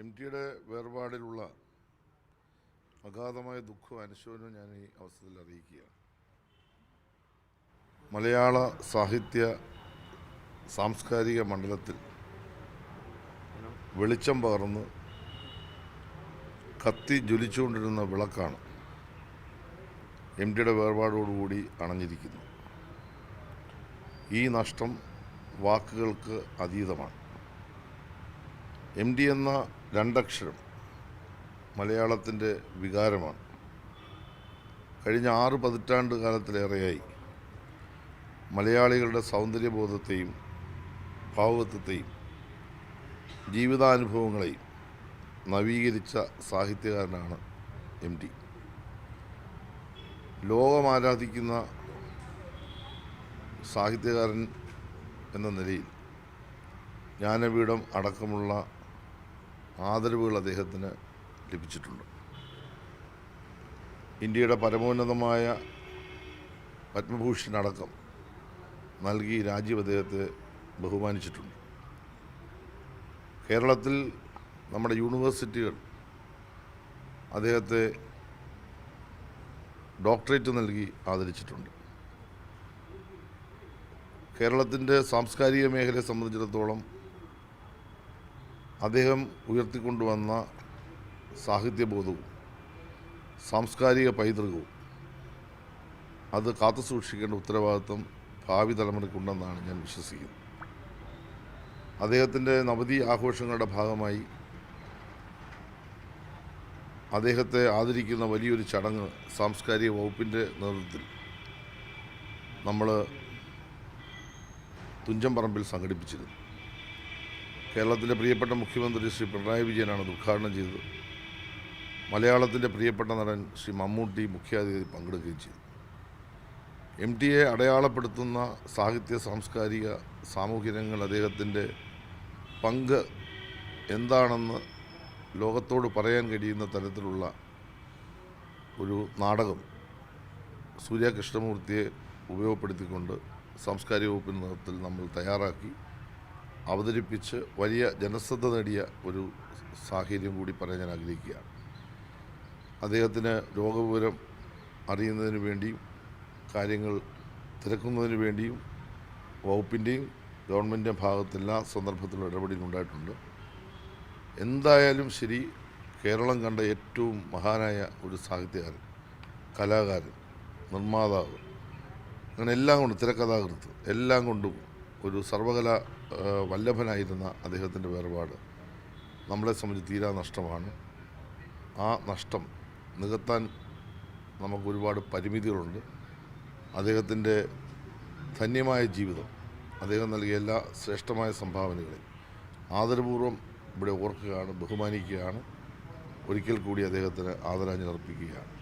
എം.ടിയുടെ വേർപാടിലുള്ള അഗാധമായ ദുഃഖവും അനുശോചനവും ഞാൻ ഈ അവസരത്തിൽ അറിയിക്കുകയാണ്. മലയാള സാഹിത്യ സാംസ്കാരിക മണ്ഡലത്തിൽ വെളിച്ചം പകർന്ന് കത്തി ജ്വലിച്ചുകൊണ്ടിരുന്ന വിളക്കാണ് എം.ടിയുടെ വേർപാടോടുകൂടി അണഞ്ഞിരിക്കുന്നത്. ഈ നഷ്ടം വാക്കുകൾക്ക് അതീതമാണ്. എം.ടി എന്ന രണ്ടക്ഷരം മലയാളത്തിൻ്റെ വികാരമാണ്. കഴിഞ്ഞ 6 പതിറ്റാണ്ട് കാലത്തിലേറെയായി മലയാളികളുടെ സൗന്ദര്യബോധത്തെയും ഭാവുകത്വത്തെയും ജീവിതാനുഭവങ്ങളെയും നവീകരിച്ച സാഹിത്യകാരനാണ് എം.ടി. ലോകമാരാധിക്കുന്ന സാഹിത്യകാരൻ എന്ന നിലയിൽ ജ്ഞാനപീഠം അടക്കമുള്ള ആദരവുകൾ അദ്ദേഹത്തിന് ലഭിച്ചിട്ടുണ്ട്. ഇന്ത്യയുടെ പരമോന്നതമായ പത്മഭൂഷൺ അടക്കം നൽകി രാജ്യം അദ്ദേഹത്തെ ബഹുമാനിച്ചിട്ടുണ്ട്. കേരളത്തിൽ നമ്മുടെ യൂണിവേഴ്സിറ്റികൾ അദ്ദേഹത്തെ ഡോക്ടറേറ്റ് നൽകി ആദരിച്ചിട്ടുണ്ട്. കേരളത്തിൻ്റെ സാംസ്കാരിക മേഖലയെ സംബന്ധിച്ചിടത്തോളം അദ്ദേഹം ഉയർത്തിക്കൊണ്ടുവന്ന സാഹിത്യബോധവും സാംസ്കാരിക പൈതൃകവും അത് കാത്തുസൂക്ഷിക്കേണ്ട ഉത്തരവാദിത്വം ഭാവി തലമുറയ്ക്കുണ്ടെന്നാണ് ഞാൻ വിശ്വസിക്കുന്നത്. അദ്ദേഹത്തിൻ്റെ നവതി ആഘോഷങ്ങളുടെ ഭാഗമായി അദ്ദേഹത്തെ ആദരിക്കുന്ന വലിയൊരു ചടങ്ങ് സാംസ്കാരിക വകുപ്പിൻ്റെ നേതൃത്വത്തിൽ നമ്മൾ തുഞ്ചൻപറമ്പിൽ സംഘടിപ്പിച്ചിരുന്നു. കേരളത്തിൻ്റെ പ്രിയപ്പെട്ട മുഖ്യമന്ത്രി ശ്രീ പിണറായി വിജയനാണ് അത് ഉദ്ഘാടനം ചെയ്തത്. മലയാളത്തിൻ്റെ പ്രിയപ്പെട്ട നടൻ ശ്രീ മമ്മൂട്ടി മുഖ്യാതിഥി പങ്കെടുക്കുകയും ചെയ്തു. എം.ടിയെ അടയാളപ്പെടുത്തുന്ന സാഹിത്യ സാംസ്കാരിക സാമൂഹ്യ രംഗങ്ങൾ അദ്ദേഹത്തിൻ്റെ പങ്ക് എന്താണെന്ന് ലോകത്തോട് പറയാൻ കഴിയുന്ന തരത്തിലുള്ള ഒരു നാടകം സൂര്യ കൃഷ്ണമൂർത്തിയെ ഉപയോഗപ്പെടുത്തിക്കൊണ്ട് സാംസ്കാരിക വകുപ്പിൻ്റെ നേതൃത്വത്തിൽ നമ്മൾ തയ്യാറാക്കി അവതരിപ്പിച്ച് വലിയ ജനശ്രദ്ധ നേടിയ ഒരു സാഹചര്യം കൂടി പറയാൻ ഞാൻ ആഗ്രഹിക്കുകയാണ്. അദ്ദേഹത്തിന് രോഗവിവരം അറിയുന്നതിന് വേണ്ടിയും കാര്യങ്ങൾ തിരക്കുന്നതിന് വേണ്ടിയും വകുപ്പിൻ്റെയും ഗവൺമെൻറ്റിൻ്റെ ഭാഗത്ത് എല്ലാ സന്ദർഭത്തിലും ഇടപെടലുണ്ടായിട്ടുണ്ട്. എന്തായാലും ശരി, കേരളം കണ്ട ഏറ്റവും മഹാനായ ഒരു സാഹിത്യകാരൻ, കലാകാരൻ, നിർമ്മാതാവ്, അങ്ങനെ എല്ലാം കൊണ്ടും, തിരക്കഥാകൃത്ത്, എല്ലാം കൊണ്ടും ഒരു സർവകലാ വല്ലഭനായിരുന്ന അദ്ദേഹത്തിൻ്റെ വേർപാട് നമ്മളെ സംബന്ധിച്ച് തീരാ നഷ്ടമാണ്. ആ നഷ്ടം നികത്താൻ നമുക്ക് ഒരുപാട് പരിമിതികളുണ്ട്. അദ്ദേഹത്തിൻ്റെ ധന്യമായ ജീവിതം, അദ്ദേഹം നൽകിയ എല്ലാ ശ്രേഷ്ഠമായ സംഭാവനകളെയും ആദരപൂർവ്വം ഇവിടെ ഓർക്കുകയാണ്, ബഹുമാനിക്കുകയാണ്. ഒരിക്കൽ കൂടി അദ്ദേഹത്തിന് ആദരാഞ്ജലി അർപ്പിക്കുകയാണ്.